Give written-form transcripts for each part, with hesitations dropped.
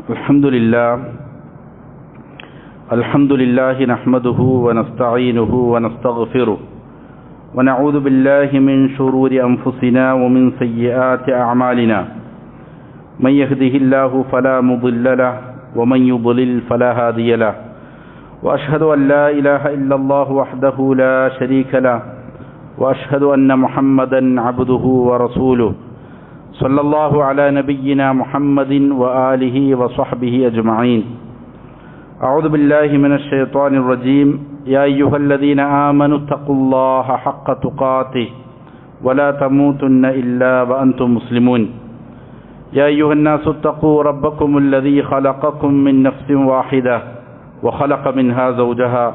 الحمد لله نحمده ونستعينه ونستغفره ونعوذ بالله من شرور أنفسنا ومن سيئات أعمالنا من يهده الله فلا مضل له ومن يضلل فلا هادي له وأشهد أن لا إله إلا الله وحده لا شريك له وأشهد أن محمدا عبده ورسوله صلى الله على نبينا محمد وآله وصحبه أجمعين. أعوذ بالله من الشيطان الرجيم. يا أيها الذين آمنوا اتقوا الله حق تقاته ولا تموتن إلا وأنتم مسلمون. يا أيها الناس اتقوا ربكم الذي خلقكم من نفس واحدة وخلق منها زوجها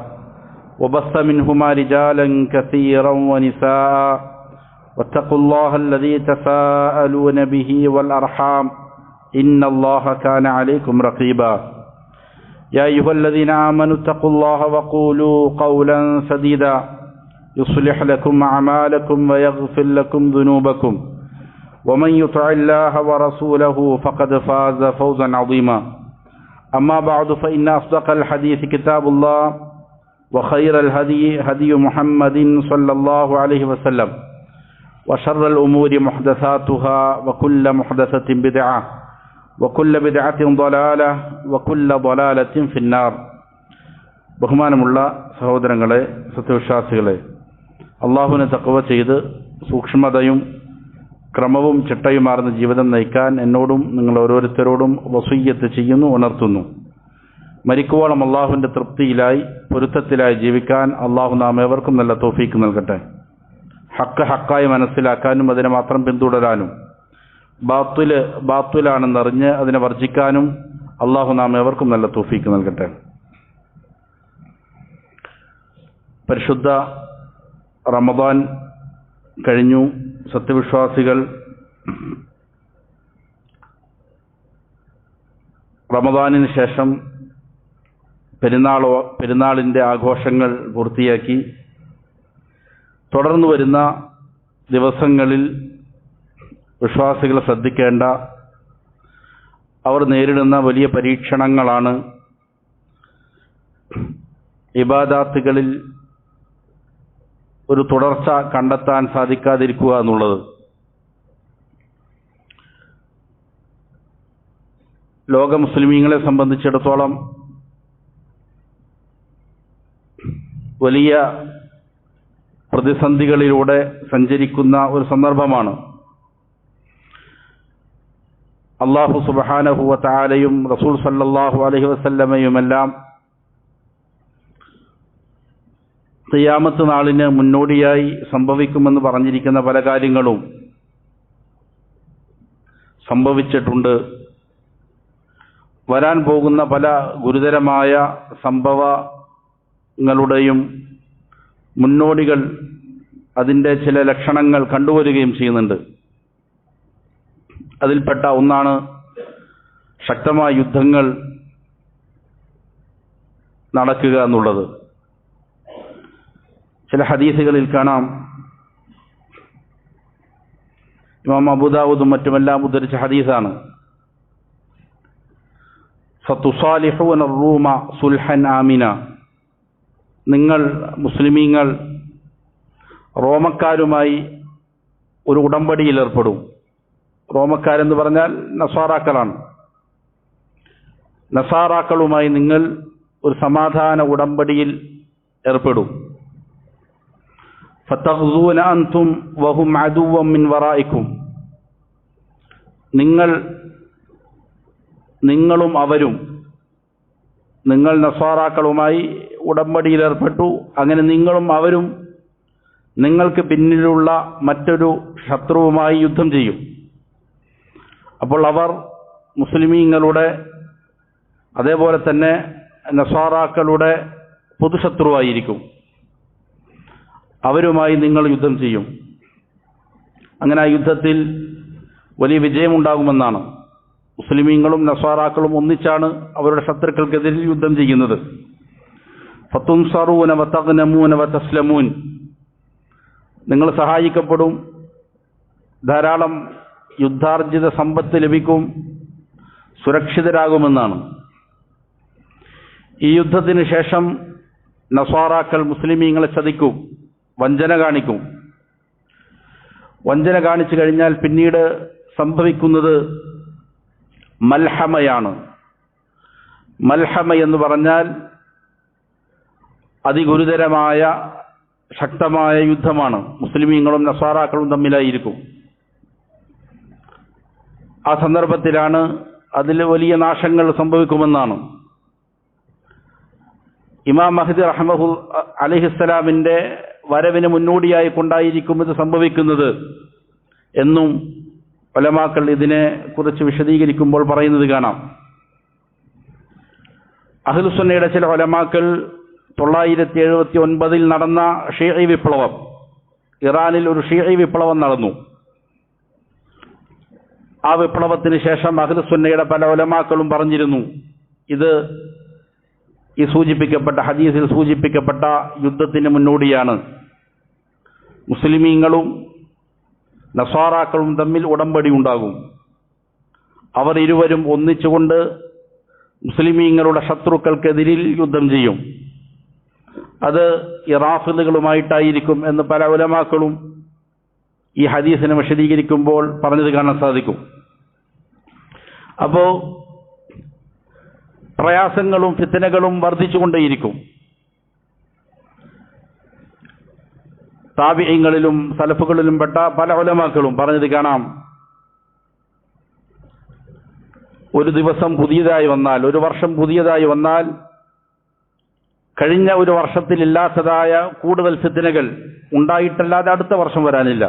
وبث منهما رجالا كثيرا ونساء واتقوا الله الذي تساءلون به والأرحام إن الله كان عليكم رقيبا. يا أيها الذين آمنوا اتقوا الله وقولوا قولا سديدا يصلح لكم أعمالكم ويغفر لكم ذنوبكم ومن يطع الله ورسوله فقد فاز فوزا عظيما. أما بعد فإن أصدق الحديث كتاب الله وخير الهدي هدي محمد صلى الله عليه وسلم وشر الأمور محدثاتها وكل محدثة بدعة وكل بدعة ضلالة وكل ضلالة في النار. ബഹുമാനമുള്ള സഹോദരങ്ങളെ, സത്യവിശ്വാസികളെ, അള്ളാഹുവിനെ തഖ്വ ചെയ്ത് സൂക്ഷ്മതയും ക്രമവും ചിട്ടയുമാർന്ന ജീവിതം നയിക്കാൻ എന്നോടും നിങ്ങൾ ഓരോരുത്തരോടും വസിയ്യത്ത് ചെയ്യുന്നു, ഉണർത്തുന്നു. മരിക്കുവോളം അള്ളാഹുവിൻ്റെ തൃപ്തിയിലായി പൊരുത്തത്തിലായി ജീവിക്കാൻ അള്ളാഹു നാം ഏവർക്കും നല്ല തൗഫീക്ക് നൽകട്ടെ. ഹക്കായി മനസ്സിലാക്കാനും അതിനെ മാത്രം പിന്തുടരാനും ബാത്തുലാണെന്നറിഞ്ഞ് അതിനെ വർജിക്കാനും അള്ളാഹു നാം ഏവർക്കും നല്ല തൗഫീക്ക് നൽകട്ടെ. പരിശുദ്ധ റമദാൻ കഴിഞ്ഞു. സത്യവിശ്വാസികൾ റമദാനിന് ശേഷം പെരുന്നാളിൻ്റെ ആഘോഷങ്ങൾ പൂർത്തിയാക്കി തുടർന്നു വരുന്ന ദിവസങ്ങളിൽ വിശ്വാസികൾ ശ്രദ്ധിക്കേണ്ട, അവർ നേരിടുന്ന വലിയ പരീക്ഷണങ്ങളാണ് ഇബാദാത്തുകളിൽ ഒരു തുടർച്ച കണ്ടെത്താൻ സാധിക്കാതിരിക്കുക എന്നുള്ളത്. ലോക മുസ്ലിമീങ്ങളെ സംബന്ധിച്ചിടത്തോളം വലിയ പ്രതിസന്ധികളിലൂടെ സഞ്ചരിക്കുന്ന ഒരു സന്ദർഭമാണ്. അല്ലാഹു സുബ്ഹാനഹു വ തആലയും റസൂൽ സല്ലല്ലാഹു അലൈഹി വസല്ലമയുമെല്ലാം ഖിയാമത്ത് നാളിന് മുന്നോടിയായി സംഭവിക്കുമെന്ന് പറഞ്ഞിരിക്കുന്ന പല കാര്യങ്ങളും സംഭവിച്ചിട്ടുണ്ട്. വരാൻ പോകുന്ന പല ഗുരുതരമായ സംഭവങ്ങളുടെയും മുന്നോടികൾ, അതിൻ്റെ ചില ലക്ഷണങ്ങൾ കണ്ടുവരികയും ചെയ്യുന്നുണ്ട്. അതിൽപ്പെട്ട ഒന്നാണ് ശക്തമായ യുദ്ധങ്ങൾ നടക്കുക എന്നുള്ളത്. ചില ഹദീസുകളിൽ കാണാം, ഇമാം അബൂദാവൂദും മറ്റുമെല്ലാം ഉദ്ധരിച്ച ഹദീസാണ്, സതുസാലിഹൂന റൂമ സുൽഹൻ ആമിന, നിങ്ങൾ മുസ്ലിമീങ്ങൾ റോമക്കാരുമായി ഒരു ഉടമ്പടിയിൽ ഏർപ്പെടും. റോമക്കാരെന്ന് പറഞ്ഞാൽ നസാറാക്കളാണ്. നസാറാക്കളുമായി നിങ്ങൾ ഒരു സമാധാന ഉടമ്പടിയിൽ ഏർപ്പെടും. ഫതഗ്സൂന അൻതും വഹും അദുവ്വൻ മിൻ വറായിക്കും, നിങ്ങളും അവരും, നിങ്ങൾ നസാറാക്കളുമായി ഉടമ്പടിയിൽ ഏർപ്പെട്ടു, അങ്ങനെ നിങ്ങളും അവരും നിങ്ങൾക്ക് പിന്നിലുള്ള മറ്റൊരു ശത്രുവുമായി യുദ്ധം ചെയ്യും. അപ്പോൾ അവർ മുസ്ലിമീങ്ങളുടെ അതേപോലെ തന്നെ നസാറാക്കളുടെ പൊതുശത്രുവായിരിക്കും. അവരുമായി നിങ്ങൾ യുദ്ധം ചെയ്യും. അങ്ങനെ ആ യുദ്ധത്തിൽ വലിയ വിജയമുണ്ടാകുമെന്നാണ്. മുസ്ലിമീങ്ങളും നസാറാക്കളും ഒന്നിച്ചാണ് അവരുടെ ശത്രുക്കൾക്കെതിരെ യുദ്ധം ചെയ്യുന്നത്. ഫതുൻസറൂന വതഗ്നമൂന വതസ്ലമൂൻ, നിങ്ങൾ സഹായിക്കപ്പെടും, ധാരാളം യുദ്ധാർജിത സമ്പത്ത് ലഭിക്കും, സുരക്ഷിതരാകുമെന്നാണ്. ഈ യുദ്ധത്തിന് ശേഷം നസ്വാറാക്കൾ മുസ്ലിമീങ്ങളെ ചതിക്കും, വഞ്ചന കാണിക്കും. വഞ്ചന കാണിച്ചു കഴിഞ്ഞാൽ പിന്നീട് സംഭവിക്കുന്നത് മൽഹമയാണ്. മൽഹമ എന്ന് പറഞ്ഞാൽ അതിഗുരുതരമായ ശക്തമായ യുദ്ധമാണ്. മുസ്ലിമീങ്ങളും നസ്വാറാക്കളും തമ്മിലായിരിക്കും. ആ സന്ദർഭത്തിലാണ് അതിൽ വലിയ നാശങ്ങൾ സംഭവിക്കുമെന്നാണ്. ഇമാം മഹ്ദി അലൈഹിസ്സലാമിന്റെ വരവിന് മുന്നോടിയായി കൊണ്ടായിരിക്കും ഇത് സംഭവിക്കുന്നത് എന്നും ഉലമാക്കൾ ഇതിനെ കുറിച്ച് വിശദീകരിക്കുമ്പോൾ പറയുന്നത് കാണാം. അഹ്ലുസുന്നയുടെ ചില ഉലമാക്കൾ 979 നടന്ന ഷീഈ വിപ്ലവം, ഇറാനിൽ ഒരു ഷീഈ വിപ്ലവം നടന്നു. ആ വിപ്ലവത്തിന് ശേഷം അഹ്ലുസുന്നയുടെ പല ഉലമാക്കളും പറഞ്ഞിരുന്നു, ഇത് ഈ സൂചിപ്പിക്കപ്പെട്ട ഹദീസിൽ സൂചിപ്പിക്കപ്പെട്ട യുദ്ധത്തിന് മുന്നോടിയാണ്. മുസ്ലിമീങ്ങളും നസ്വാറാക്കളും തമ്മിൽ ഉടമ്പടി ഉണ്ടാകും. അവർ ഇരുവരും ഒന്നിച്ചുകൊണ്ട് മുസ്ലിമീങ്ങളുടെ ശത്രുക്കൾക്കെതിരിൽ യുദ്ധം ചെയ്യും. അത് റാഫിദുകളുമായിട്ടായിരിക്കും എന്ന് പല ഉലമാക്കളും ഈ ഹദീസിനെ വിശദീകരിക്കുമ്പോൾ പറഞ്ഞത് കാണാൻ സാധിക്കും. അപ്പോൾ പ്രയാസങ്ങളും ഫിത്നകളും വർദ്ധിച്ചുകൊണ്ടേയിരിക്കും. താബിഈങ്ങളിലും സലഫുകളിലും പെട്ട പല ഉലമാക്കളും പറഞ്ഞത് കാണാം, ഒരു ദിവസം പുതിയതായി വന്നാൽ, ഒരു വർഷം പുതിയതായി വന്നാൽ കഴിഞ്ഞ ഒരു വർഷത്തിലില്ലാത്തതായ കൂടുതൽ ഫിത്നകൾ ഉണ്ടായിട്ടല്ലാതെ അടുത്ത വർഷം വരാനില്ല.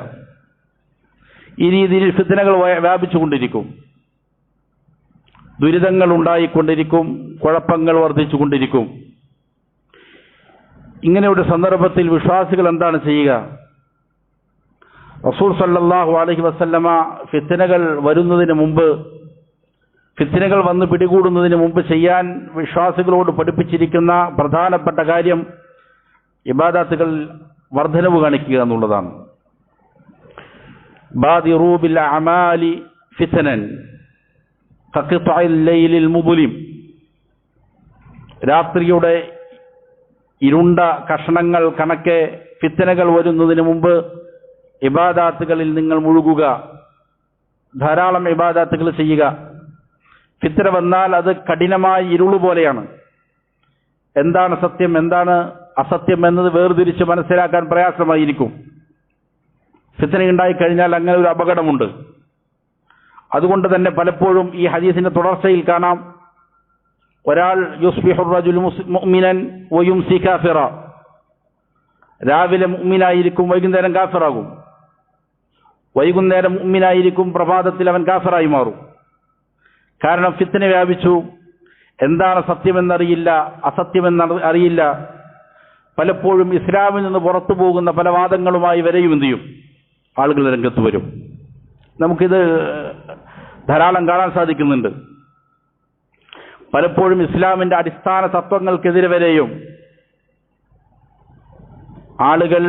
ഈ രീതിയിൽ ഫിത്നകൾ വ്യാപിച്ചുകൊണ്ടിരിക്കും, ദുരിതങ്ങൾ ഉണ്ടായിക്കൊണ്ടിരിക്കും, കുഴപ്പങ്ങൾ വർദ്ധിച്ചുകൊണ്ടിരിക്കും. ഇങ്ങനെ ഒരു സന്ദർഭത്തിൽ വിശ്വാസികൾ എന്താണ് ചെയ്യുക? റസൂൽ സല്ലല്ലാഹു അലൈഹി വസല്ലമ ഫിത്നകൾ വരുന്നതിന് മുമ്പ്, ഫിത്നകൾ വന്ന് പിടികൂടുന്നതിന് മുമ്പ് ചെയ്യാൻ വിശ്വാസികളോട് പഠിപ്പിച്ചിരിക്കുന്ന പ്രധാനപ്പെട്ട കാര്യം ഇബാദത്തുകൾ വർധനവ് കാണിക്കുക എന്നുള്ളതാണ്. ബാദിറൂ ബിൽ അമാലി ഫിത്നൻ കഖിത്അൽ ലൈലിൽ മുദ്ലിം. രാത്രിയുടെ ഇരുണ്ട കഷണങ്ങൾ കണക്കെ ഫിത്നകൾ വരുന്നതിന് മുമ്പ് ഇബാദത്തുകളിൽ നിങ്ങൾ മുഴുകുക, ധാരാളം ഇബാദത്തുകൾ ചെയ്യുക. ഫിത്ന വന്നാൽ അത് കഠിനമായ ഇരുള് പോലെയാണ്. എന്താണ് സത്യം, എന്താണ് അസത്യം എന്നത് വേർതിരിച്ച് മനസ്സിലാക്കാൻ പ്രയാസമായിരിക്കും. ഫിത്ന ഉണ്ടായിക്കഴിഞ്ഞാൽ അങ്ങനെ ഒരു അപകടമുണ്ട്. അതുകൊണ്ട് തന്നെ പലപ്പോഴും ഈ ഹദീസിന്റെ തുടർച്ചയിൽ കാണാം, ഒരാൾ യുസ്ബിഹുർ റജുലു മുഅ്മിനൻ വയുംസി കാഫിറ, രാവിലെ മുഅ്മിനായിരിക്കും, വൈകുന്നേരം കാഫിറാകും. വൈകുന്നേരം മുഅ്മിനായിരിക്കും, പ്രഭാതത്തിൽ അവൻ കാഫിറായി മാറും. കാരണം ഫിത്ന വ്യാപിച്ചു, എന്താണ് സത്യമെന്നറിയില്ല, അസത്യമെന്ന് അറിയില്ല. പലപ്പോഴും ഇസ്ലാമിൽ നിന്ന് പുറത്തു പോകുന്ന പല വാദങ്ങളുമായി വരെയും എന്ത് ചെയ്യും, ആളുകൾ രംഗത്ത് വരും. നമുക്കിത് ധാരാളം കാണാൻ സാധിക്കുന്നുണ്ട്. പലപ്പോഴും ഇസ്ലാമിന്റെ അടിസ്ഥാന തത്വങ്ങൾക്കെതിരെ വരെയും ആളുകൾ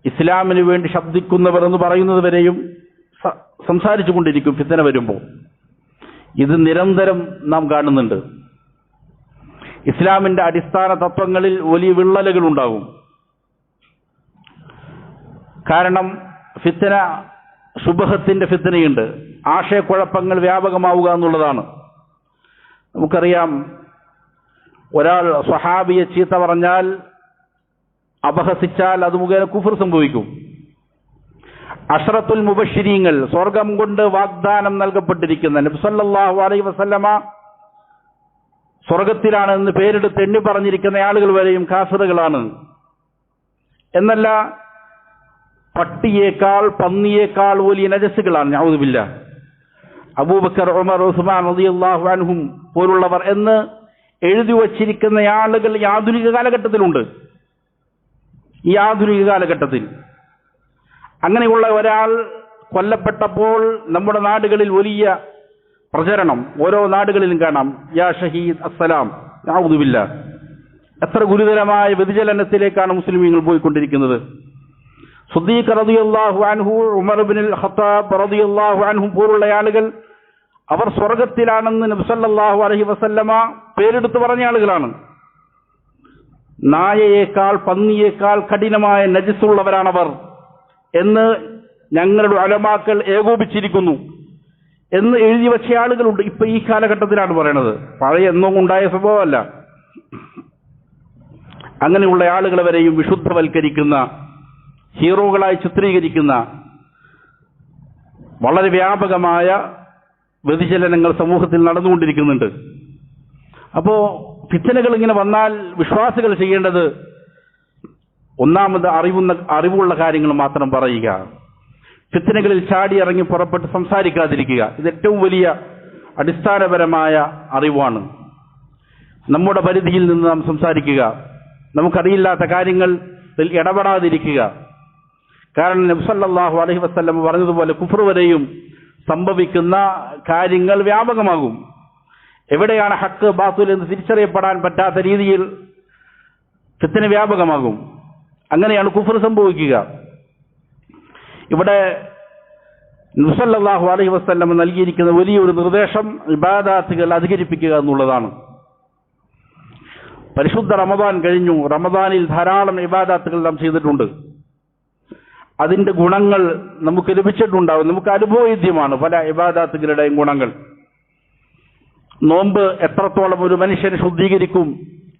ഇസ്ലാമിന് വേണ്ടി ശബ്ദിക്കുന്നവർ എന്ന് പറയുന്നത് വരെയും സംസാരിച്ചു കൊണ്ടിരിക്കും ഫിത്ന വരുമ്പോൾ. ഇത് നിരന്തരം നാം കാണുന്നുണ്ട്. ഇസ്ലാമിന്റെ അടിസ്ഥാന തത്വങ്ങളിൽ വലിയ വിള്ളലുകൾ ഉണ്ടാകും. കാരണം ഫിത്ന, ശുബഹത്തിന്റെ ഫിത്നയുണ്ട്, ആശയക്കുഴപ്പങ്ങൾ വ്യാപകമാവുക എന്നുള്ളതാണ്. നമുക്കറിയാം, ഒരാൾ സ്വഹാബിയെ ചീത്ത പറഞ്ഞാൽ, അപഹസിച്ചാൽ അത് മുഖേന കുഫർ സംഭവിക്കും. അശ്റത്തുൽ മുബശ്ശിരീങ്ങൾ, സ്വർഗം കൊണ്ട് വാഗ്ദാനം നൽകപ്പെട്ടിരിക്കുന്ന നബി സല്ലല്ലാഹു അലൈഹി വസല്ലമ സ്വർഗത്തിലാണ് എന്ന് പേരെടുത്ത് എണ്ണി പറഞ്ഞിരിക്കുന്ന ആളുകൾ വരെയും കാഫിറുകളാണ്. എന്നല്ല, പട്ടിയേക്കാൾ പന്നിയേക്കാൾ വലിയ നജസുകളാണ്. നഊദു ബില്ലാഹ്. അബൂബക്കർ, ഉമർ, ഉസ്മാൻ റളിയല്ലാഹു അൻഹും പോലുള്ളവർ എന്ന് എഴുതി വച്ചിരിക്കുന്ന ആളുകൾ ഈ ആധുനിക കാലഘട്ടത്തിലുണ്ട്. ഈ ആധുനിക കാലഘട്ടത്തിൽ അങ്ങനെയുള്ള ഒരാൾ കൊല്ലപ്പെട്ടപ്പോൾ നമ്മുടെ നാടുകളിൽ വലിയ പ്രചരണം, ഓരോ നാടുകളിലും കാണാം, യാ ഷഹീദ് അസ്സലാം, നഊദു ബില്ലാഹ്. എത്ര ഗുരുതരമായ വ്യതിചലനത്തിലേക്കാണ് മുസ്ലിമീങ്ങൾ പോയിക്കൊണ്ടിരിക്കുന്നത്. സിദ്ദീഖ് റളിയല്ലാഹു അൻഹു, ഉമർ ഇബ്നുൽ ഖത്താബ് റളിയല്ലാഹു അൻഹു പോലുള്ള ആളുകൾ അവർ സ്വർഗത്തിലാണെന്ന് നബി സല്ലല്ലാഹു അലൈഹി വസല്ലമ പേരെടുത്ത് പറഞ്ഞ ആളുകളാണ്. നായയേക്കാൾ പന്നിയേക്കാൾ കഠിനമായ നജസുള്ളവരാണവർ എന്ന് ഞങ്ങളുടെ ഉലമാക്കൾ ഏകോപിച്ചിരിക്കുന്നു എന്ന് എഴുതി വെച്ച ആളുകളുണ്ട്. ഇപ്പൊ ഈ കാലഘട്ടത്തിലാണ് പറയണത്, പഴയ എന്നും ഉണ്ടായ സംഭവമല്ല. അങ്ങനെയുള്ള ആളുകളെ വരെയും വിശുദ്ധവൽക്കരിക്കുന്ന, ഹീറോകളായി ചിത്രീകരിക്കുന്ന വളരെ വ്യാപകമായ വ്യതിചലനങ്ങൾ സമൂഹത്തിൽ നടന്നുകൊണ്ടിരിക്കുന്നുണ്ട്. അപ്പോ ഫിത്നകൾ ഇങ്ങനെ വന്നാൽ വിശ്വാസികൾ ചെയ്യേണ്ടത് ഒന്നാമത് അറിവുള്ള കാര്യങ്ങൾ മാത്രം പറയുക, ഫിത്നകളിൽ ചാടി ഇറങ്ങി പുറപ്പെട്ട് സംസാരിക്കാതിരിക്കുക. ഇത് ഏറ്റവും വലിയ അടിസ്ഥാനപരമായ അറിവാണ്. നമ്മുടെ പരിധിയിൽ നിന്ന് നാം സംസാരിക്കുക, നമുക്കറിയില്ലാത്ത കാര്യങ്ങളിൽ ഇടപെടാതിരിക്കുക. കാരണം നബി സല്ലല്ലാഹു അലൈഹി വസല്ലം പറഞ്ഞതുപോലെ കുഫർ വരെയും സംഭവിക്കുന്ന കാര്യങ്ങൾ വ്യാപകമാകും. എവിടെയാണ് ഹക്ക് ബാത്തുൽ എന്ന് തിരിച്ചറിയപ്പെടാൻ പറ്റാത്ത രീതിയിൽ ഫിത്ന വ്യാപകമാകും. അങ്ങനെയാണ് കുഫർ സംഭവിക്കുക. ഇവിടെ നബി സല്ലല്ലാഹു അലൈഹി വസല്ലം നൽകിയിരിക്കുന്ന വലിയൊരു നിർദ്ദേശം ഇബാദാത്തുകൾ അധികരിപ്പിക്കുക എന്നുള്ളതാണ്. പരിശുദ്ധ റമദാൻ കഴിഞ്ഞു. റമദാനിൽ ധാരാളം ഇബാദാത്തുകൾ നാം ചെയ്തിട്ടുണ്ട്. അതിന്റെ ഗുണങ്ങൾ നമുക്ക് ലഭിച്ചിട്ടുണ്ടാവും. നമുക്ക് അനുഭവവേദ്യമാണ് പല ഇബാദാത്തുകളുടെയും ഗുണങ്ങൾ. നോമ്പ് എത്രത്തോളം ഒരു മനുഷ്യനെ ശുദ്ധീകരിക്കും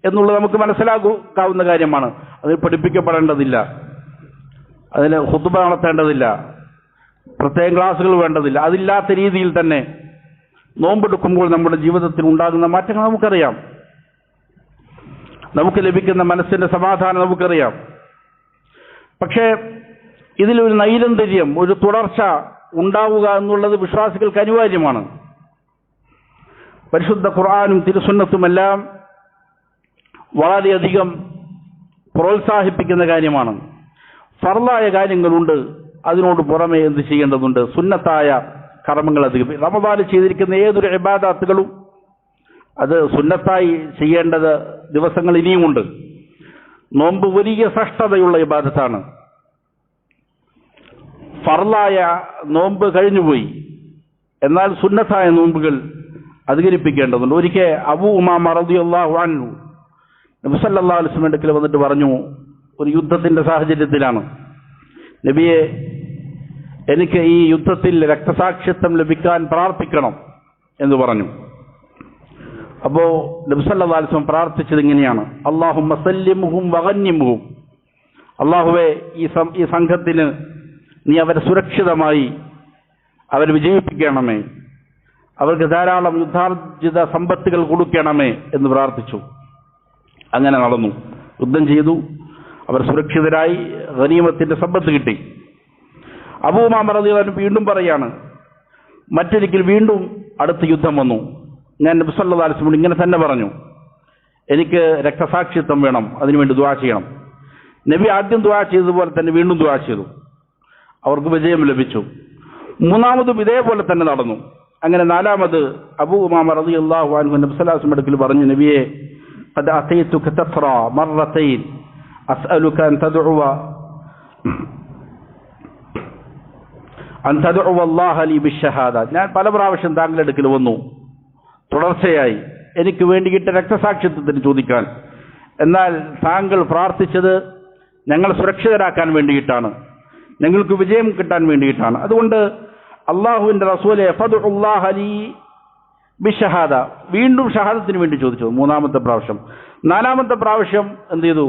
എന്നുള്ളത് നമുക്ക് മനസ്സിലാക്കാവുന്ന കാര്യമാണ്. അത് പഠിപ്പിക്കപ്പെടേണ്ടതില്ല, അതിന് ഖുത്ബ നടത്തേണ്ടതില്ല, പ്രത്യേക ക്ലാസുകൾ വേണ്ടതില്ല. അതില്ലാത്ത രീതിയിൽ തന്നെ നോമ്പെടുക്കുമ്പോൾ നമ്മുടെ ജീവിതത്തിൽ ഉണ്ടാകുന്ന മാറ്റങ്ങൾ നമുക്കറിയാം. നമുക്ക് ലഭിക്കുന്ന മനസ്സിന്റെ സമാധാനം നമുക്കറിയാം. പക്ഷേ ഇതിലൊരു നൈരന്തര്യം, ഒരു തുടർച്ച ഉണ്ടാവുക എന്നുള്ളത് വിശ്വാസികൾക്ക് അനിവാര്യമാണ്. പരിശുദ്ധ ഖുർആനും തിരുസുന്നത്തുമെല്ലാം വളരെയധികം പ്രോത്സാഹിപ്പിക്കുന്ന കാര്യമാണ്. ഫർളായ കാര്യങ്ങളുണ്ട്, അതിനോട് പുറമെ എന്ത് ചെയ്യേണ്ടതുണ്ട്? സുന്നത്തായ കർമ്മങ്ങൾ അധികം. റമദാനിൽ ചെയ്തിരിക്കുന്ന ഏതൊരു ഇബാദത്തുകളും അത് സുന്നത്തായി ചെയ്യേണ്ടത് ദിവസങ്ങൾ ഇനിയുമുണ്ട്. നോമ്പ് വലിയ ശ്രേഷ്ഠതയുള്ള ഇബാദത്താണ്. ഫർളായ നോമ്പ് കഴിഞ്ഞുപോയി, എന്നാൽ സുന്നത്തായ നോമ്പുകൾ അധികരിപ്പിക്കേണ്ടതുണ്ട്. ഒരിക്കൽ അബൂ ഉമാമ റളിയല്ലാഹു അൻഹു നബി സല്ലല്ലാഹു അലൈഹി വസല്ലം അടുക്കൽ വന്നിട്ട് പറഞ്ഞു, ഒരു യുദ്ധത്തിന്റെ സാഹചര്യത്തിലാണ്, നബിയെ, എനിക്ക് ഈ യുദ്ധത്തിൽ രക്തസാക്ഷിത്വം ലഭിക്കാൻ പ്രാർത്ഥിക്കണം എന്ന് പറഞ്ഞു. അപ്പോ നബി സല്ലല്ലാഹു അലൈഹി വസല്ലം പ്രാർത്ഥിച്ചത് ഇങ്ങനെയാണ്: അല്ലാഹുമ്മ സല്ലിംഹും വഗന്നിംഹും, അല്ലാഹുവേ, ഈ സംഘത്തിന് നീ അവരെ സുരക്ഷിതമായി അവരെ വിജയിപ്പിക്കണമേ, അവർക്ക് ധാരാളം യുദ്ധാർജിത സമ്പത്തുകൾ കൊടുക്കണമേ എന്ന് പ്രാർത്ഥിച്ചു. അങ്ങനെ നടന്നു. യുദ്ധം ചെയ്തു, അവർ സുരക്ഷിതരായി, ഗനീമത്തിന്റെ സമ്പത്ത് കിട്ടി. അബൂ ഉമാമ റളിയല്ലാഹു അൻഹു വീണ്ടും പറയാണ്, മറ്റൊരിക്കൽ വീണ്ടും അടുത്ത യുദ്ധം വന്നു. ഞാൻ നബി സല്ലല്ലാഹു അലൈഹി വസല്ലം ഇങ്ങനെ തന്നെ പറഞ്ഞു, എനിക്ക് രക്തസാക്ഷിത്വം വേണം, അതിനുവേണ്ടി ദുആ ചെയ്യണം. നബി ആദ്യം ദുആ ചെയ്തതുപോലെ തന്നെ വീണ്ടും ദുആ ചെയ്തു. അവർക്ക് വിജയം ലഭിച്ചു. മൂന്നാമതും ഇതേപോലെ തന്നെ നടന്നു. അങ്ങനെ നാലാമത് അബൂ ഉമാമ റളിയല്ലാഹു അൻഹു നബി സല്ലല്ലാഹു അലൈഹി വസല്ലം അടുക്കൽ പറഞ്ഞു, നബിയെ, ഖദ് അതൈതുക തത്റ മർറതൈൻ അസ്അലുക അൻ തദ്ഉ അല്ലാഹ ലി ബിശ്ശഹാദ. ഞാൻ പല പ്രാവശ്യം താങ്കളുടെ അടുക്കൽ വന്നു തുടർച്ചയായി എനിക്ക് വേണ്ടിയിട്ട് രക്തസാക്ഷിത്വത്തിന് ചോദിക്കാൻ. എന്നാൽ താങ്കൾ പ്രാർത്ഥിച്ചത് ഞങ്ങൾ സുരക്ഷിതരാക്കാൻ വേണ്ടിയിട്ടാണ്, ഞങ്ങൾക്ക് വിജയം കിട്ടാൻ വേണ്ടിയിട്ടാണ്. അതുകൊണ്ട് അള്ളാഹുവിന്റെ റസൂലെ ഫദ്ഉല്ലാഹ ലി ബിശ്ശഹാദ, വീണ്ടും ഷഹാദത്തിന് വേണ്ടി ചോദിച്ചു മൂന്നാമത്തെ പ്രാവശ്യം. നാലാമത്തെ പ്രാവശ്യം എന്ത് ചെയ്തു?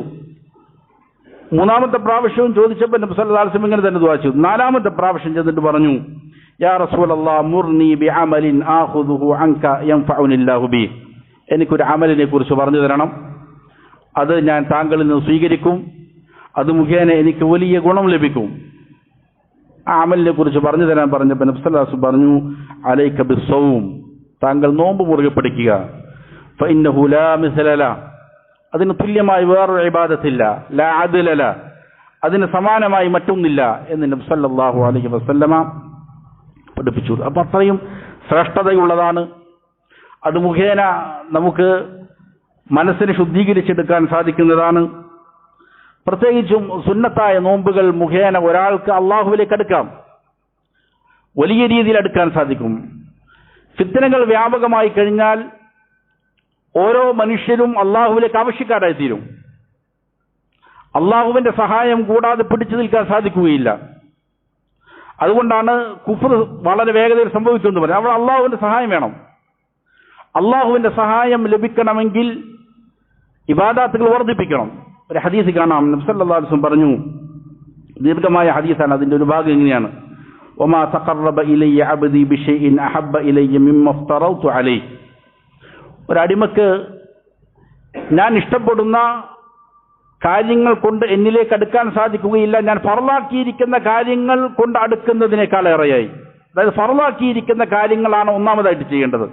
മൂന്നാമത്തെ പ്രാവശ്യവും ചോദിച്ചപ്പോൾ നബി സല്ലല്ലാഹു അലൈഹി വസല്ലം ഇങ്ങനെ തന്നെ ദുആ ചെയ്തു. നാലാമത്തെ പ്രാവശ്യം ചെന്നിട്ട് പറഞ്ഞു, യാ റസൂലല്ലാഹ് മുർനി ബിഅമലിൻ ആഖുദുഹു അൻക യൻഫഉനില്ലാഹു ബി, എനിക്കൊരു അമലിനെ കുറിച്ച് പറഞ്ഞു തരണം, അത് ഞാൻ താങ്കളിൽ നിന്ന് സ്വീകരിക്കും, അത് മുഖേന എനിക്ക് വലിയ ഗുണം ലഭിക്കും. ആ അമലിനെ കുറിച്ച് പറഞ്ഞു തരാൻ പറഞ്ഞപ്പോൾ നബി സല്ലല്ലാഹു അലൈഹി വസല്ലം പറഞ്ഞു, അലൈക ബിസ്സൗം, താങ്കൾ നോമ്പ് മുറുകെ പിടിക്കുക. ഫഇന്നഹു ലാ മിസ്ല ല, അതിന് തുല്യമായി വേറൊരു ഇബാദത്തില്ല. ലാ അദ്ല ല, അതിന് സമാനമായി മറ്റൊന്നില്ല എന്ന് നബി സല്ലല്ലാഹു അലൈഹി വസല്ലമ പഠിപ്പിച്ചു. അപ്പൊ അത്രയും ശ്രേഷ്ഠതയുള്ളതാണ്. അത് മുഖേന നമുക്ക് മനസ്സിനെ ശുദ്ധീകരിച്ചെടുക്കാൻ സാധിക്കുന്നതാണ്. പ്രത്യേകിച്ചും സുന്നത്തായ നോമ്പുകൾ മുഖേന ഒരാൾക്ക് അള്ളാഹുവിലേക്ക് അടുക്കാം, വലിയ രീതിയിൽ അടുക്കാൻ സാധിക്കും. ഫിത്നകൾ വ്യാപകമായി കഴിഞ്ഞാൽ ഓരോ മനുഷ്യരും അള്ളാഹുവിലേക്ക് ആവശ്യക്കാരായി തീരും. അള്ളാഹുവിന്റെ സഹായം കൂടാതെ പിടിച്ചു നിൽക്കാൻ സാധിക്കുകയില്ല. അതുകൊണ്ടാണ് കുഫ്ർ വളരെ വേഗതയിൽ സംഭവിക്കുന്നത് പറയുന്നത്. അവിടെ അള്ളാഹുവിന്റെ സഹായം വേണം. അള്ളാഹുവിന്റെ സഹായം ലഭിക്കണമെങ്കിൽ ഇബാദത്തുകൾ വർദ്ധിപ്പിക്കണം. ഒരു ഹദീസ് കാണാം, നബി സല്ലല്ലാഹു അലൈഹി വസല്ലം പറഞ്ഞു, ദീർഘമായ ഹദീസാണ്, അതിന്റെ ഒരു ഭാഗം ഇങ്ങനെയാണ്: വമാ തഖറബ ഇലയ്യ അബ്ദി ബിശൈഇൻ അഹബ്ബ ഇലയ്യ മിമ്മ ഫ്തറൗതു അലൈഹി. ഒരടിമക്ക് ഞാൻ ഇഷ്ടപ്പെടുന്ന കാര്യങ്ങൾ കൊണ്ട് എന്നിലേക്ക് അടുക്കാൻ സാധിക്കുകയില്ല, ഞാൻ ഫർളാക്കിയിരിക്കുന്ന കാര്യങ്ങൾ കൊണ്ട് അടുക്കുന്നതിനേക്കാളേറെയായി. അതായത് ഫർളാക്കിയിരിക്കുന്ന കാര്യങ്ങളാണ് ഒന്നാമതായിട്ട് ചെയ്യേണ്ടത്.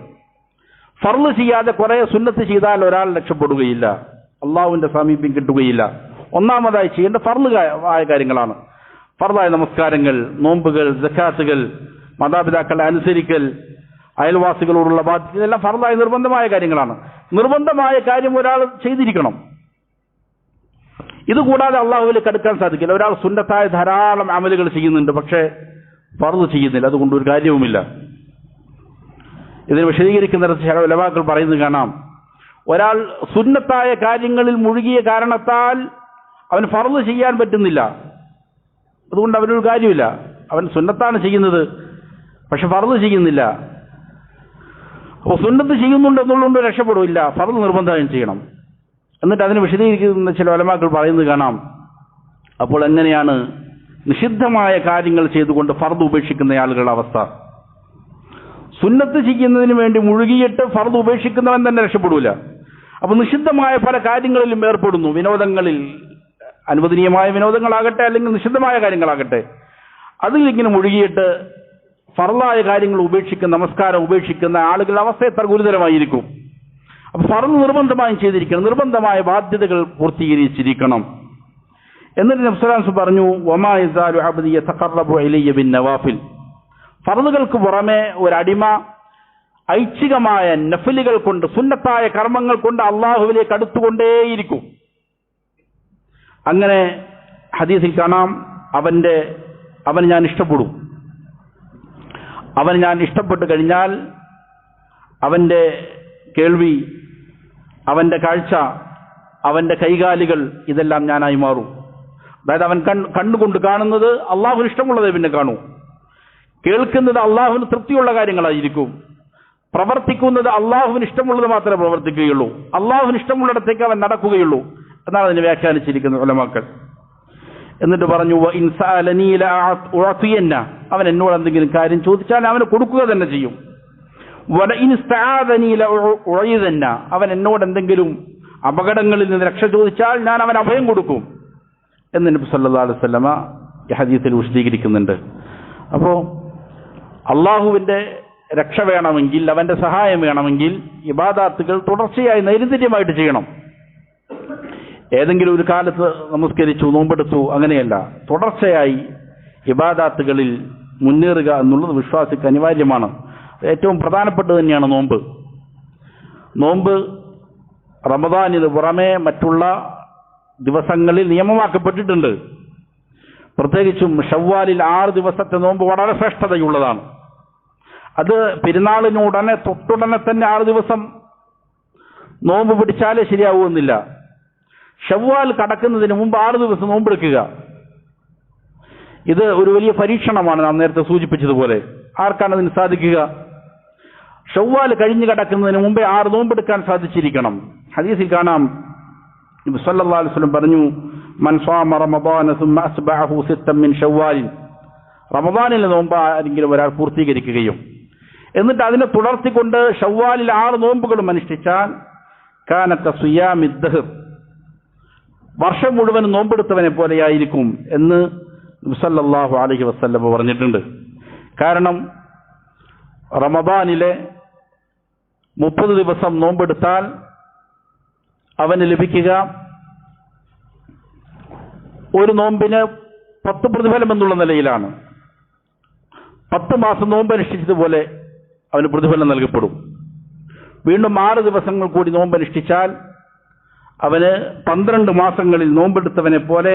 ഫർള് ചെയ്യാതെ കുറെ സുന്നത്ത് ചെയ്താൽ ഒരാൾ രക്ഷപ്പെടുകയില്ല, അള്ളാഹുവിന്റെ സാമീപ്യം കിട്ടുകയില്ല. ഒന്നാമതായി ചെയ്യേണ്ട ഫർള് ആയ കാര്യങ്ങളാണ്. ഫർളായ നമസ്കാരങ്ങൾ, നോമ്പുകൾ, സക്കാത്തുകൾ, മാതാപിതാക്കളെ അനുസരിക്കൽ, അയൽവാസികളോടുള്ള ബാധ്യത, ഇതെല്ലാം ഫർളായ നിർബന്ധമായ കാര്യങ്ങളാണ്. നിർബന്ധമായ കാര്യം ഒരാൾ ചെയ്തിരിക്കണം. ഇതുകൂടാതെ അള്ളാഹുവിലേക്ക് അടുക്കാൻ സാധിക്കില്ല. ഒരാൾ സുന്നത്തായ ധാരാളം അമലുകൾ ചെയ്യുന്നുണ്ട്, പക്ഷേ ഫർള് ചെയ്യുന്നില്ല, അതുകൊണ്ട് ഒരു കാര്യവുമില്ല. ഇതിനെ വിശദീകരിക്കുന്ന ചില ഉലമാക്കൾ പറയുന്നത് കാണാം, ഒരാൾ സുന്നത്തായ കാര്യങ്ങളിൽ മുഴുകിയ കാരണത്താൽ അവൻ ഫർള് ചെയ്യാൻ പറ്റുന്നില്ല, അതുകൊണ്ട് അവനൊരു കാര്യമില്ല. അവൻ സുന്നത്താണ് ചെയ്യുന്നത്, പക്ഷെ ഫർള് ചെയ്യുന്നില്ല. അപ്പോൾ സുന്നത്ത് ചെയ്യുന്നുണ്ടെന്നുള്ളതുകൊണ്ട് രക്ഷപ്പെടില്ല, ഫർള് നിർബന്ധമായും ചെയ്യണം. എന്നിട്ട് അതിന് വിശദീകരിക്കുന്ന ചില ഉലമാക്കൾ പറയുന്നത് കാണാം, അപ്പോൾ എങ്ങനെയാണ് നിഷിദ്ധമായ കാര്യങ്ങൾ ചെയ്തുകൊണ്ട് ഫർദ് ഉപേക്ഷിക്കുന്ന ആളുകളുടെ അവസ്ഥ? സുന്നത്ത് ചെയ്യുന്നതിന് വേണ്ടി മുഴുകിയിട്ട് ഫർദ് ഉപേക്ഷിക്കുന്നവൻ തന്നെ രക്ഷപ്പെടൂല. അപ്പൊ നിഷിദ്ധമായ പല കാര്യങ്ങളിലും ഏർപ്പെടുന്നു, വിനോദങ്ങളിൽ, അനുവദനീയമായ വിനോദങ്ങളാകട്ടെ അല്ലെങ്കിൽ നിഷിദ്ധമായ കാര്യങ്ങളാകട്ടെ, അതിലിങ്ങനെ മുഴുകിയിട്ട് ഫർളായ കാര്യങ്ങൾ ഉപേക്ഷിക്കുന്ന, നമസ്കാരം ഉപേക്ഷിക്കുന്ന ആളുകളുടെ അവസ്ഥ എത്ര ഗുരുതരമായിരിക്കും. അപ്പൊ ഫർള് നിർബന്ധമായും ചെയ്തിരിക്കണം, നിർബന്ധമായ ബാധ്യതകൾ പൂർത്തീകരിച്ചിരിക്കണം. എന്നിട്ട് നബി സല്ലല്ലാഹു അലൈഹി വസല്ലം പറഞ്ഞു, വമാ യസാലു അബ്ദി യതഖറബു ഇലയ്യ ബിന്നവാഫിൽ. ഫർളുകൾക്ക് പുറമെ ഒരടിമ ഐച്ഛികമായ നഫലുകൾ കൊണ്ട്, സുന്നത്തായ കർമ്മങ്ങൾ കൊണ്ട് അള്ളാഹുവിലേക്ക് അടുത്തുകൊണ്ടേയിരിക്കും. അങ്ങനെ ഹദീസിൽ കാണാം, അവൻ ഞാൻ ഇഷ്ടപ്പെടും. അവൻ ഞാൻ ഇഷ്ടപ്പെട്ടു കഴിഞ്ഞാൽ അവന്റെ കേൾവി, അവന്റെ കാഴ്ച, അവന്റെ കൈകാലുകൾ, ഇതെല്ലാം ഞാനായി മാറും. അതായത് അവൻ കണ്ണുകൊണ്ട് കാണുന്നത് അള്ളാഹുവിന് ഇഷ്ടമുള്ളതേ പിന്നെ കാണൂ, കേൾക്കുന്നത് അള്ളാഹുവിന് തൃപ്തിയുള്ള കാര്യങ്ങളായിരിക്കും, പ്രവർത്തിക്കുന്നത് അള്ളാഹുവിന് ഇഷ്ടമുള്ളത് മാത്രമേ പ്രവർത്തിക്കുകയുള്ളൂ, അള്ളാഹുവിന് ഇഷ്ടമുള്ളിടത്തേക്ക് അവൻ നടക്കുകയുള്ളൂ എന്നാണ് അതിനെ വ്യാഖ്യാനിച്ചിരിക്കുന്നത് ഉലമാക്കൾ. എന്നിട്ട് പറഞ്ഞു, അവൻ എന്നോട് എന്തെങ്കിലും കാര്യം ചോദിച്ചാൽ അവന് കൊടുക്കുക തന്നെ ചെയ്യും. അവൻ എന്നോട് എന്തെങ്കിലും അപകടങ്ങളിൽ നിന്ന് രക്ഷ ചോദിച്ചാൽ ഞാൻ അവൻ അഭയം കൊടുക്കും എന്ന് നബി സല്ലല്ലാഹു അലൈഹി വസല്ലമ ഈ ഹദീസിൽ വിശദീകരിക്കുന്നുണ്ട്. അപ്പോൾ അള്ളാഹുവിന്റെ രക്ഷ വേണമെങ്കിൽ, അവന്റെ സഹായം വേണമെങ്കിൽ ഇബാദാത്തുകൾ തുടർച്ചയായി നൈരന്തര്യമായിട്ട് ചെയ്യണം. ഏതെങ്കിലും ഒരു കാലത്ത് നമസ്കരിച്ചു, നോമ്പെടുത്തു, അങ്ങനെയല്ല. തുടർച്ചയായി ഇബാദാത്തുകളിൽ മുന്നേറുക എന്നുള്ളത് വിശ്വാസിക്ക് അനിവാര്യമാണ്. ഏറ്റവും പ്രധാനപ്പെട്ടത് തന്നെയാണ് നോമ്പ്. നോമ്പ് റമദാനിന് പുറമെ മറ്റുള്ള ദിവസങ്ങളിൽ നിയമമാക്കപ്പെട്ടിട്ടുണ്ട്. പ്രത്യേകിച്ചും ഷവ്വാലിൽ 6 ദിവസത്തെ നോമ്പ് വളരെ ശ്രേഷ്ഠതയുള്ളതാണ്. അത് പെരുന്നാളിനുടനെ തൊട്ടുടനെ തന്നെ 6 ദിവസം നോമ്പ് പിടിച്ചാലേ ശരിയാവുമെന്നില്ല. ഷവ്വാൽ കടക്കുന്നതിന് മുമ്പ് 6 ദിവസം നോമ്പെടുക്കുക, ഇത് ഒരു വലിയ പരീക്ഷണമാണ്. നാം നേരത്തെ സൂചിപ്പിച്ചതുപോലെ ആർക്കാണ് അതിന് സാധിക്കുക? ഷവ്വാൽ കഴിഞ്ഞു കടക്കുന്നതിന് മുമ്പേ 6 നോമ്പെടുക്കാൻ സാധിച്ചിരിക്കണം. ഹദീസിൽ കാണാം, നബി സല്ലല്ലാഹു അലൈഹി വസല്ലം പറഞ്ഞു, മൻ സാമ റമദാന സുമ്മ അസ്ബഅഹു സിത്തൻ മിൻ ഷവ്വാൽ. റമദാനിലെ നോമ്പ് ആരെങ്കിലും ഒരാൾ പൂർത്തീകരിക്കുകയും എന്നിട്ട് അതിനെ തുടർത്തിക്കൊണ്ട് ഷവ്വാലിൽ 6 നോമ്പുകളും അനുഷ്ഠിച്ചാൽ കാനത സിയാമിദ് ദഹർ, വർഷം മുഴുവൻ നോമ്പെടുത്തവനെ പോലെയായിരിക്കും എന്ന് നബി സല്ലല്ലാഹു അലൈഹി വസല്ലം പറഞ്ഞിട്ടുണ്ട്. കാരണം റമദാനിലെ 30 ദിവസം നോമ്പെടുത്താൽ അവന് ലഭിക്കുക ഒരു നോമ്പിന് 10 പ്രതിഫലം എന്നുള്ള നിലയിലാണ്. 10 മാസം നോമ്പ് അനുഷ്ഠിച്ചതുപോലെ അവന് പ്രതിഫലം നൽകപ്പെടും. വീണ്ടും 6 ദിവസങ്ങൾ കൂടി നോമ്പ് അനുഷ്ഠിച്ചാൽ അവന് 12 മാസങ്ങളിൽ നോമ്പെടുത്തവനെ പോലെ,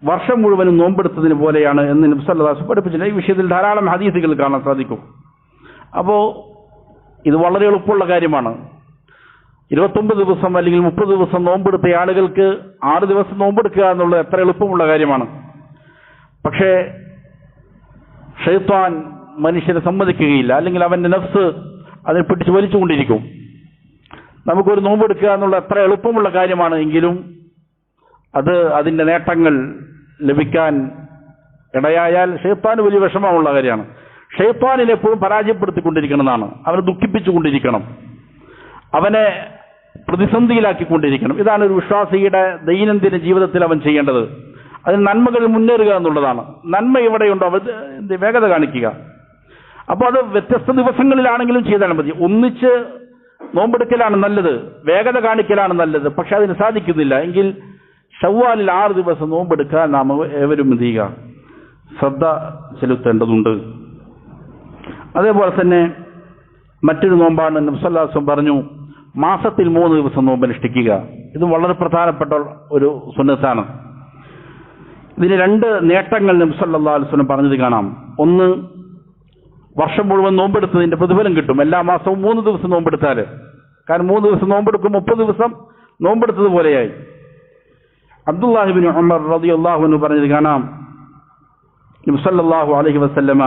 വർഷം മുഴുവനും നോമ്പെടുത്തതിന് പോലെയാണ് എന്ന് നബി സല്ലല്ലാഹു അലൈഹി വസല്ലം പഠിപ്പിച്ചില്ല. ഈ വിഷയത്തിൽ ധാരാളം ഹദീസുകൾ കാണാൻ സാധിക്കും. അപ്പോൾ ഇത് വളരെ എളുപ്പമുള്ള കാര്യമാണ്. 29 ദിവസം അല്ലെങ്കിൽ 30 ദിവസം നോമ്പെടുത്ത ആളുകൾക്ക് 6 ദിവസം നോമ്പെടുക്കുക എന്നുള്ളത് എത്ര എളുപ്പമുള്ള കാര്യമാണ്. പക്ഷേ ശൈത്താൻ മനുഷ്യനെ സമ്മതിക്കുകയില്ല, അല്ലെങ്കിൽ അവന്റെ നഫ്സ് അതിനെ പിടിച്ച് വലിച്ചുകൊണ്ടിരിക്കും. നമുക്കൊരു നോമ്പെടുക്കുക എന്നുള്ള എത്ര എളുപ്പമുള്ള കാര്യമാണ് എങ്കിലും അതിന്റെ നേട്ടങ്ങൾ ലഭിക്കാൻ ഇടയായാൽ ശൈത്താന് വലിയ വിഷമമുള്ള കാര്യമാണ്. ശൈത്താനിനെ എപ്പോഴും പരാജയപ്പെടുത്തിക്കൊണ്ടിരിക്കണമെന്നാണ്, അവനെ ദുഃഖിപ്പിച്ചുകൊണ്ടിരിക്കണം, അവനെ പ്രതിസന്ധിയിലാക്കിക്കൊണ്ടിരിക്കണം. ഇതാണ് ഒരു വിശ്വാസിയുടെ ദൈനംദിന ജീവിതത്തിൽ അവൻ ചെയ്യേണ്ടത്. അതിന് നന്മകൾ മുന്നേറുക എന്നുള്ളതാണ്. നന്മ എവിടെയുണ്ടോ അവ വേഗത കാണിക്കുക. അപ്പോൾ അത് വ്യത്യസ്ത ദിവസങ്ങളിലാണെങ്കിലും ചെയ്താൽ മതി. ഒന്നിച്ച് നോമ്പെടുക്കലാണ് നല്ലത്, വേഗത കാണിക്കലാണ് നല്ലത്. പക്ഷെ അതിന് സാധിക്കുന്നില്ല എങ്കിൽ ശവ്വാലിൽ 6 ദിവസം നോമ്പെടുക്കാൻ നാം ഏവരും എന്ത് ചെയ്യുക, ശ്രദ്ധ ചെലുത്തേണ്ടതുണ്ട്. അതേപോലെ തന്നെ മറ്റൊരു നോമ്പാണ് നബി സല്ലല്ലാഹു അലൈഹി വസല്ലം പറഞ്ഞു, മാസത്തിൽ 3 ദിവസം നോമ്പനുഷ്ഠിക്കുക. ഇത് വളരെ പ്രധാനപ്പെട്ട ഒരു സുന്നത്താണ്. ഇതിന് 2 നേട്ടങ്ങൾ നബി സല്ലല്ലാഹു അലൈഹി വസല്ലം പറഞ്ഞത് കാണാം. ഒന്ന്, വർഷം മുഴുവൻ നോമ്പെടുത്തതിന്റെ പ്രതിഫലം കിട്ടും. എല്ലാ മാസവും 3 ദിവസം നോമ്പെടുത്താൽ. കാരണം 3 ദിവസം നോമ്പെടുക്കും 30 ദിവസം നോമ്പെടുത്തതുപോലെയായി. അബ്ദുല്ലാഹി ഇബ്നു ഉമർ റളിയല്ലാഹു അൻഹു പറഞ്ഞത് കാണാം, നബി സല്ലല്ലാഹു അലൈഹി വസല്ലമ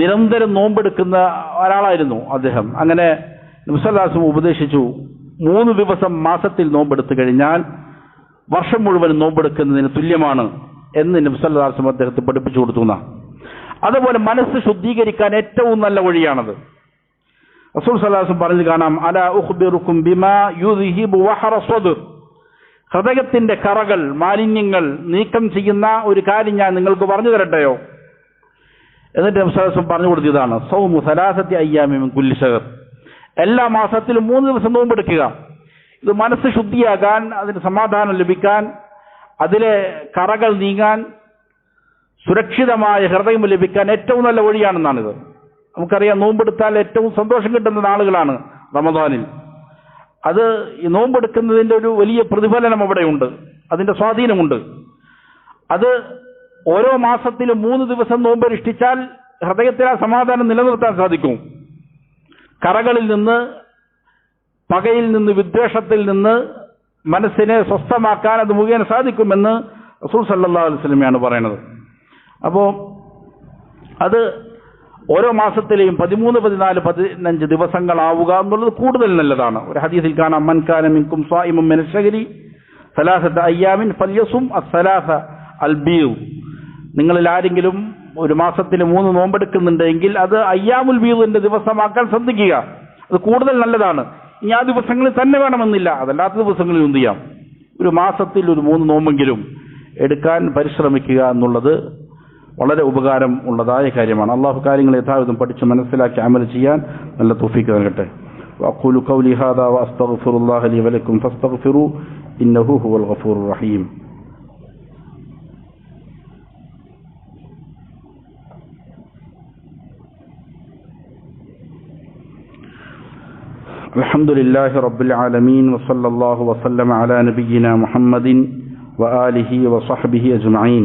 നിരന്തരം നോമ്പെടുക്കുന്ന ഒരാളായിരുന്നു അദ്ദേഹം. അങ്ങനെ നബി സല്ലല്ലാഹു അലൈഹി വസല്ലം ഉപദേശിച്ചു, 3 ദിവസം മാസത്തിൽ നോമ്പെടുത്തു കഴിഞ്ഞാൽ വർഷം മുഴുവൻ നോമ്പെടുക്കുന്നതിന് തുല്യമാണ് എന്ന് നബി സല്ലല്ലാഹു അലൈഹി വസല്ലം അദ്ദേഹത്തെ പഠിപ്പിച്ചു കൊടുത്തുന്ന. അതുപോലെ മനസ്സ് ശുദ്ധീകരിക്കാൻ ഏറ്റവും നല്ല വഴിയാണത്. റസൂൽ സല്ലല്ലാഹു അലൈഹി വസല്ലം പറഞ്ഞു കാണാം, അലാ ഉഖ്ബിറുക്കും ബിമാ യുദ്ഹിബു വഹറ സ്വദ്ർ, ഹൃദയത്തിന്റെ കറകൾ, മാലിന്യങ്ങൾ നീക്കം ചെയ്യുന്ന ഒരു കാര്യം ഞാൻ നിങ്ങൾക്ക് പറഞ്ഞു തരട്ടെയോ? എന്നിട്ട് നബി സല്ലല്ലാഹു അലൈഹി വസല്ലം പറഞ്ഞു കൊടുത്തതാണ് സൗമു സലാസത്തി അയ്യാമി മിൻ കുല്ലി ശഹർ, എല്ലാ മാസത്തിലും 3 ദിവസം നോമ്പെടുക്കുക. ഇത് മനസ്സ് ശുദ്ധിയാകാൻ, അതിന് സമാധാനം ലഭിക്കാൻ, അതിലെ കറകൾ നീങ്ങാൻ, സുരക്ഷിതമായ ഹൃദയം ലഭിക്കാൻ ഏറ്റവും നല്ല വഴിയാണെന്നാണിത്. നമുക്കറിയാം, നോമ്പെടുത്താൽ ഏറ്റവും സന്തോഷം കിട്ടുന്ന നാളുകളാണ് റമദാനിൽ. അത് ഈ നോമ്പെടുക്കുന്നതിൻ്റെ ഒരു വലിയ പ്രതിഫലനം അവിടെയുണ്ട്, അതിൻ്റെ സ്വാധീനമുണ്ട്. അത് ഓരോ മാസത്തിലും 3 ദിവസം നോമ്പനുഷ്ഠിച്ചാൽ ഹൃദയത്തിൽ ആ സമാധാനം നിലനിർത്താൻ സാധിക്കും. കറകളിൽ നിന്ന്, പകയിൽ നിന്ന്, വിദ്വേഷത്തിൽ നിന്ന് മനസ്സിനെ സ്വസ്ഥമാക്കാൻ അത് മുഖേന സാധിക്കുമെന്ന് റസൂൽ സല്ലല്ലാഹു അലൈഹി വസല്ലമയാണ് പറയുന്നത്. അപ്പോൾ അത് ഓരോ മാസത്തിലെയും 13, 14, 15 ദിവസങ്ങളാവുക എന്നുള്ളത് കൂടുതൽ നല്ലതാണ്. ഒരു ഹദീസിൽ കാണാം, മൻ കാന മിൻകും സായിമുൻ മിന ശഹരി സലാസത അയ്യാമിൻ ഫൽയസും അസ്സലാസ അൽബീദ്, നിങ്ങളിൽ ആരെങ്കിലും ഒരു മാസത്തിൽ 3 നോമ്പെടുക്കുന്നുണ്ടെങ്കിൽ അത് അയ്യാമുൽ ബീദിന്റെ ദിവസമാക്കാൻ ശ്രദ്ധിക്കുക. അത് കൂടുതൽ നല്ലതാണ്. ഇനി ആ ദിവസങ്ങളിൽ തന്നെ വേണമെന്നില്ല, അതല്ലാത്ത ദിവസങ്ങളിൽ എന്ത് ചെയ്യാം, ഒരു മാസത്തിൽ ഒരു 3 നോമ്പെങ്കിലും എടുക്കാൻ പരിശ്രമിക്കുക എന്നുള്ളത് വളരെ ഉപകാരം ഉള്ളതായ കാര്യമാണ്. അള്ളാഹു കാര്യങ്ങൾ യഥാവിധം പഠിച്ച് മനസ്സിലാക്കി അമൽ ചെയ്യാൻ നല്ല തൗഫീഖ് നൽകട്ടെ. വഅഖൂലു ഖൗലി ഹാദാ വഅസ്തഗ്ഫിറുല്ലാഹ ലി വലക്കും ഫസ്തഗ്ഫിറൂ ഇന്നഹു ഹുവൽ ഗഫൂറുർ റഹീം. അൽഹംദുലില്ലാഹി റബ്ബിൽ ആലമീൻ വസല്ലല്ലാഹു വസല്ലമ അലാ നബിയ്യിനാ മുഹമ്മദിൻ വആലിഹി വസഹ്ബിഹി അജ്മഈൻ.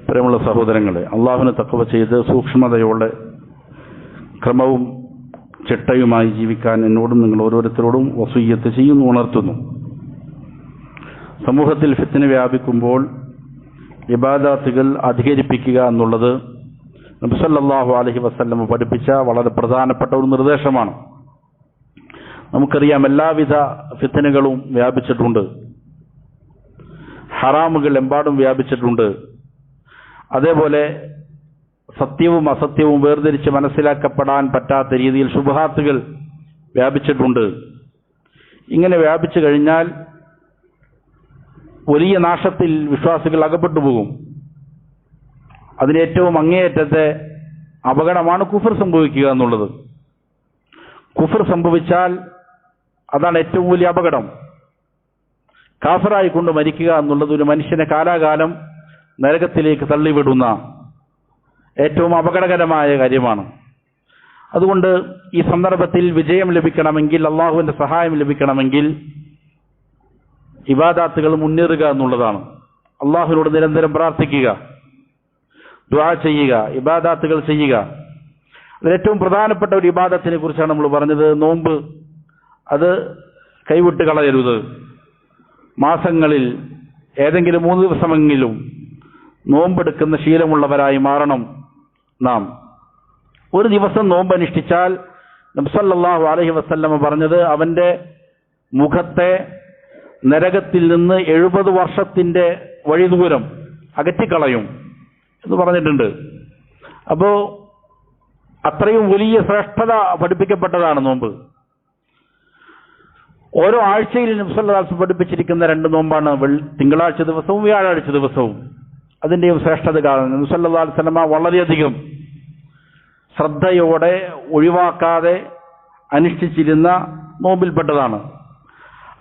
പ്രിയമുള്ള സഹോദരങ്ങളെ, അള്ളാഹുവിനെ തഖ്വ ചെയ്ത് സൂക്ഷ്മതയോടെ ക്രമവും ചിട്ടയുമായി ജീവിക്കാൻ എന്നോടും നിങ്ങൾ ഓരോരുത്തരോടും വസിയ്യത്ത് ചെയ്യുന്നു, ഉണർത്തുന്നു. സമൂഹത്തിൽ ഫിത്ന വ്യാപിക്കുമ്പോൾ ഇബാദത്തുകൾ അധികരിപ്പിക്കുക എന്നുള്ളത് നബി സല്ലല്ലാഹു അലൈഹി വസല്ലം പഠിപ്പിച്ച വളരെ പ്രധാനപ്പെട്ട ഒരു നിർദ്ദേശമാണ്. നമുക്കറിയാം, എല്ലാവിധ ഫിത്നകളും വ്യാപിച്ചിട്ടുണ്ട്, ഹറാമുകൾ എമ്പാടും വ്യാപിച്ചിട്ടുണ്ട്. അതേപോലെ സത്യവും അസത്യവും വേർതിരിച്ച് മനസ്സിലാക്കപ്പെടാൻ പറ്റാത്ത രീതിയിൽ ശുബ്ഹാത്തുകൾ വ്യാപിച്ചിട്ടുണ്ട്. ഇങ്ങനെ വ്യാപിച്ചു കഴിഞ്ഞാൽ വലിയ നാശത്തിൽ വിശ്വാസികൾ അകപ്പെട്ടു പോകും. അതിനേറ്റവും അങ്ങേയറ്റത്തെ അപകടമാണ് കുഫർ സംഭവിക്കുക എന്നുള്ളത്. കുഫർ സംഭവിച്ചാൽ അതാണ് ഏറ്റവും വലിയ അപകടം. കാഫറായിക്കൊണ്ട് മരിക്കുക എന്നുള്ളത് ഒരു മനുഷ്യനെ കാലാകാലം നരകത്തിലേക്ക് തള്ളിവിടുന്ന ഏറ്റവും അപകടകരമായ കാര്യമാണ്. അതുകൊണ്ട് ഈ സന്ദർഭത്തിൽ വിജയം ലഭിക്കണമെങ്കിൽ, അള്ളാഹുവിന്റെ സഹായം ലഭിക്കണമെങ്കിൽ ഇബാദാത്തുകൾ മുന്നേറുക എന്നുള്ളതാണ്. അള്ളാഹുവിനോട് നിരന്തരം പ്രാർത്ഥിക്കുക, ദുആ ചെയ്യുക, ഇബാദാത്തുകൾ ചെയ്യുക. അതിലേറ്റവും പ്രധാനപ്പെട്ട ഒരു ഇബാദത്തിനെ കുറിച്ചാണ് നമ്മൾ പറഞ്ഞത്. നോമ്പ്. അത് കൈവിട്ട് കളയരുത്. മാസങ്ങളിൽ ഏതെങ്കിലും 3 ദിവസമെങ്കിലും നോമ്പെടുക്കുന്ന ശീലമുള്ളവരായി മാറണം നാം. ഒരു ദിവസം നോമ്പ് അനുഷ്ഠിച്ചാൽ നബി സല്ലല്ലാഹു അലൈഹി വസല്ലം പറഞ്ഞത് അവന്റെ മുഖത്തെ നരകത്തിൽ നിന്ന് 70 വർഷത്തിന്റെ വഴിദൂരം അകറ്റിക്കളയും എന്ന് പറഞ്ഞിട്ടുണ്ട്. അപ്പോൾ അത്രയും വലിയ ശ്രേഷ്ഠത പഠിപ്പിക്കപ്പെട്ടതാണ് നോമ്പ്. ഓരോ ആഴ്ചയിൽ നബി സല്ലല്ലാഹു അലൈഹി വസല്ലം പഠിപ്പിച്ചിരിക്കുന്ന 2 നോമ്പാണ് തിങ്കളാഴ്ച ദിവസവും വ്യാഴാഴ്ച ദിവസവും. അതിൻ്റെയും ശ്രേഷ്ഠത കാണുന്നു. നബി സല്ലല്ലാഹു അലൈഹി വസല്ലം വളരെയധികം ശ്രദ്ധയോടെ ഒഴിവാക്കാതെ അനുഷ്ഠിച്ചിരുന്ന നോമ്പിൽപ്പെട്ടതാണ്.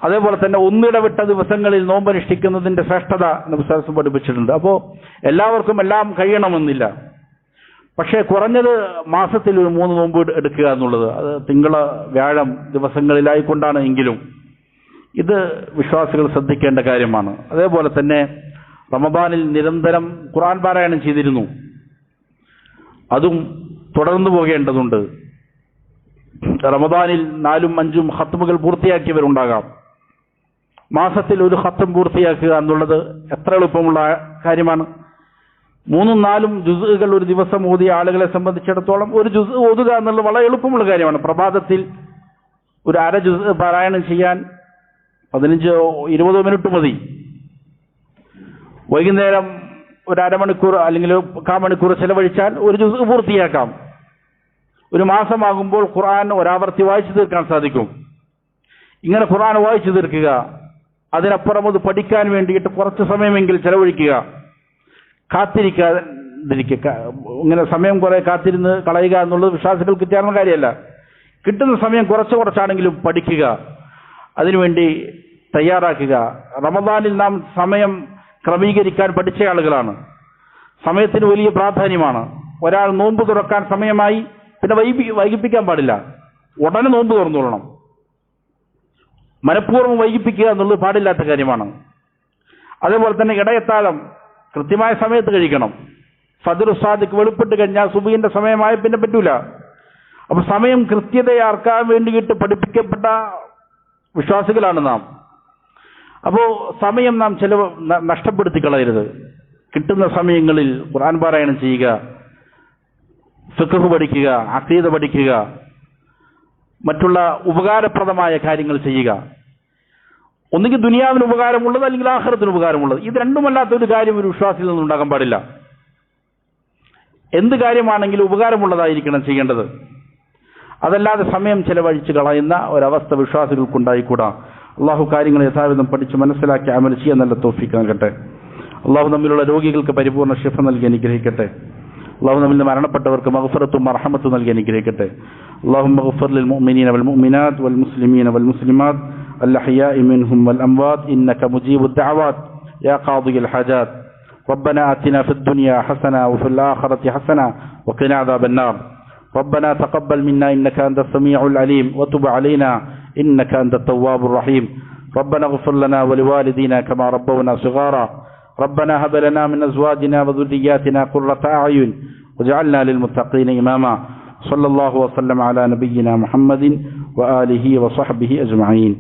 അതേപോലെ തന്നെ ഒന്നിടവിട്ട ദിവസങ്ങളിൽ നോമ്പ് അനുഷ്ഠിക്കുന്നതിൻ്റെ ശ്രേഷ്ഠത നബി സല്ലല്ലാഹു അലൈഹി വസല്ലം പഠിപ്പിച്ചിട്ടുണ്ട്. അപ്പോൾ എല്ലാവർക്കും എല്ലാം കഴിയണമെന്നില്ല. പക്ഷേ കുറഞ്ഞത് മാസത്തിൽ ഒരു 3 നോമ്പ് എടുക്കുക എന്നുള്ളത്, അത് തിങ്കള വ്യാഴം ദിവസങ്ങളിലായിക്കൊണ്ടാണ് എങ്കിലും ഇത് വിശ്വാസികൾ ശ്രദ്ധിക്കേണ്ട കാര്യമാണ്. അതേപോലെ തന്നെ റമദാനിൽ നിരന്തരം ഖുർആൻ പാരായണം ചെയ്തിരുന്നു. അതും തുടർന്നു പോകേണ്ടതുണ്ട്. റമദാനിൽ 4ഉം 5ഉം ഖത്മുകൾ പൂർത്തിയാക്കിയവരുണ്ടാകാം. മാസത്തിൽ ഒരു ഖത്ം പൂർത്തിയാക്കുക എന്നുള്ളത് എത്ര എളുപ്പമുള്ള കാര്യമാണ്. 3ഉം 4ഉം ജുസുകൾ ഒരു ദിവസം ഓതിയ ആളുകളെ സംബന്ധിച്ചിടത്തോളം ഒരു ജുസ് ഓതുക എന്നുള്ളത് വളരെ എളുപ്പമുള്ള കാര്യമാണ്. പ്രഭാതത്തിൽ ഒരു അര ജുസ് പാരായണം ചെയ്യാൻ 15-20 മിനിറ്റ് മതി. വൈകുന്നേരം ഒരു അരമണിക്കൂർ അല്ലെങ്കിൽ 1/4 മണിക്കൂർ ചെലവഴിച്ചാൽ ഒരു ജുസ് പൂർത്തിയാക്കാം. ഒരു മാസമാകുമ്പോൾ ഖുർആൻ ഒരാവർത്തി വായിച്ചു തീർക്കാൻ സാധിക്കും. ഇങ്ങനെ ഖുർആൻ വായിച്ചു തീർക്കുക, അതിനപ്പുറം അത് പഠിക്കാൻ വേണ്ടിയിട്ട് കുറച്ച് സമയമെങ്കിലും ചെലവഴിക്കുക. കാത്തിരിക്കാതിരിക്കുക. ഇങ്ങനെ സമയം കുറെ കാത്തിരുന്ന് കളയുക എന്നുള്ളത് വിശ്വാസികൾക്ക് ചേർന്ന കാര്യമല്ല. കിട്ടുന്ന സമയം കുറച്ചാണെങ്കിലും പഠിക്കുക, അതിനുവേണ്ടി തയ്യാറാക്കുക. റമദാനിൽ നാം സമയം ക്രമീകരിക്കാൻ പഠിച്ച ആളുകളാണ്. സമയത്തിന് വലിയ പ്രാധാന്യമാണ്. ഒരാൾ നോമ്പ് തുറക്കാൻ സമയമായി പിന്നെ വൈകിപ്പിക്കാൻ പാടില്ല. ഉടനെ നോമ്പ് തുറന്നുകൊള്ളണം. മനഃപൂർവ്വം വൈകിപ്പിക്കുക എന്നുള്ളത് പാടില്ലാത്ത കാര്യമാണ്. അതേപോലെ തന്നെ ഇടയത്താഴം കൃത്യമായ സമയത്ത് കഴിക്കണം. ഫജ്ർ സാദിഖ് വെളിപ്പെട്ട് കഴിഞ്ഞാൽ സുബഹിന്റെ സമയമായ പിന്നെ പറ്റൂല. അപ്പൊ സമയം കൃത്യതയാർക്കാൻ വേണ്ടിയിട്ട് പഠിപ്പിക്കപ്പെട്ട വിശ്വാസികളാണ് നാം. അപ്പോൾ സമയം നാം നഷ്ടപ്പെടുത്തി കളയരുത്. കിട്ടുന്ന സമയങ്ങളിൽ ഖുർആൻ പാരായണം ചെയ്യുക, ഫിഖ് പഠിക്കുക, അഖീദ പഠിക്കുക, മറ്റുള്ള ഉപകാരപ്രദമായ കാര്യങ്ങൾ ചെയ്യുക. ഒന്നുകിൽ ദുനിയാവിന് ഉപകാരമുള്ളത് അല്ലെങ്കിൽ ആഖിറത്തിന് ഉപകാരമുള്ളത്. ഇത് രണ്ടുമല്ലാത്ത ഒരു കാര്യം ഒരു വിശ്വാസിയിൽ നിന്നും ഉണ്ടാകാൻ പാടില്ല. എന്ത് കാര്യമാണെങ്കിലും ഉപകാരമുള്ളതായിരിക്കണം ചെയ്യേണ്ടത്. അതല്ലാതെ സമയം ചെലവഴിച്ച് കളയുന്ന ഒരവസ്ഥ വിശ്വാസികൾക്കുണ്ടായിക്കൂടാ. അള്ളാഹു കാര്യങ്ങൾ യഥാവിധം പഠിച്ച് മനസ്സിലാക്കി അമൽ ചെയ്യാൻ നല്ല തൗഫീഖ് നൽകട്ടെ. അള്ളാഹു നമ്മിലുള്ള രോഗികൾക്ക് പരിപൂർണ്ണ ശിഫ നൽകി അനുഗ്രഹിക്കട്ടെ. അള്ളാഹു നമ്മിൽ മരണപ്പെട്ടവർക്ക് മഗ്ഫിറത്തും മർഹമത്തും നൽകി അനുഗ്രഹിക്കട്ടെ. അല്ലാഹുമ്മ ഗ്ഫിർ ലിൽ മുഅ്മിനീന വൽ മുഅ്മിനാത്ത് വൽ മുസ്ലിമീന വൽ മുസ്ലിമാത്ത് അൽഅഹ്യാഇ മിൻഹും വൽ അംവാത്ത് ഇന്നക മുജീബുദ് ദഅവാത്ത് യാ ഖാദിയൽ ഹാജാത്ത്. ربنا آتنا في الدنيا حسنة وفي الآخرة حسنة وقنا عذاب النار. ربنا تقبل منا إنك أنت السميع العليم وتب علينا إنك أنت التواب الرحيم. ربنا اغفر لنا ولوالدينا كما ربونا صغارا. ربنا هب لنا من أزواجنا وذرياتنا قرة أعين واجعلنا للمتقين إماما. صلى الله وسلم على نبينا محمد وآله وصحبه أجمعين.